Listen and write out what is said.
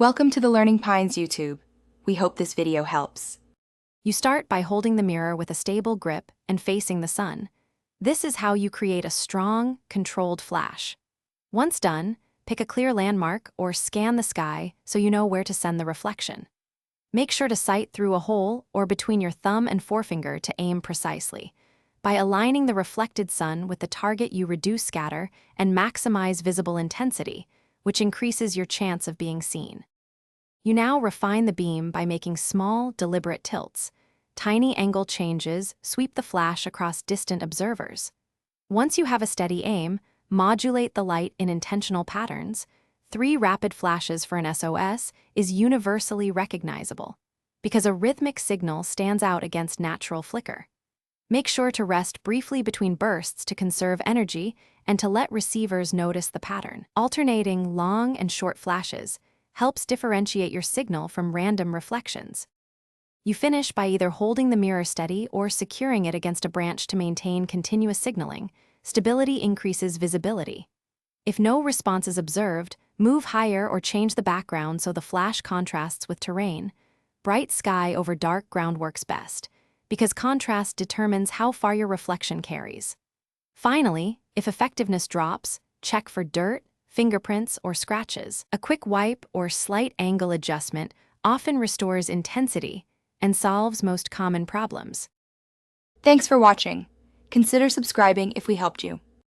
Welcome to the Learning Pines YouTube. We hope this video helps. You start by holding the mirror with a stable grip and facing the sun. This is how you create a strong, controlled flash. Once done, pick a clear landmark or scan the sky so you know where to send the reflection. Make sure to sight through a hole or between your thumb and forefinger to aim precisely. By aligning the reflected sun with the target, you reduce scatter and maximize visible intensity, which increases your chance of being seen. You now refine the beam by making small, deliberate tilts. Tiny angle changes sweep the flash across distant observers. Once you have a steady aim, modulate the light in intentional patterns. 3 rapid flashes for an SOS is universally recognizable, because a rhythmic signal stands out against natural flicker. Make sure to rest briefly between bursts to conserve energy and to let receivers notice the pattern. Alternating long and short flashes helps differentiate your signal from random reflections. You finish by either holding the mirror steady or securing it against a branch to maintain continuous signaling. Stability increases visibility. If no response is observed, move higher or change the background so the flash contrasts with terrain. Bright sky over dark ground works best, because contrast determines how far your reflection carries. Finally, if effectiveness drops, check for dirt, fingerprints, or scratches. A quick wipe or slight angle adjustment often restores intensity and solves most common problems. Thanks for watching. Consider subscribing if we helped you.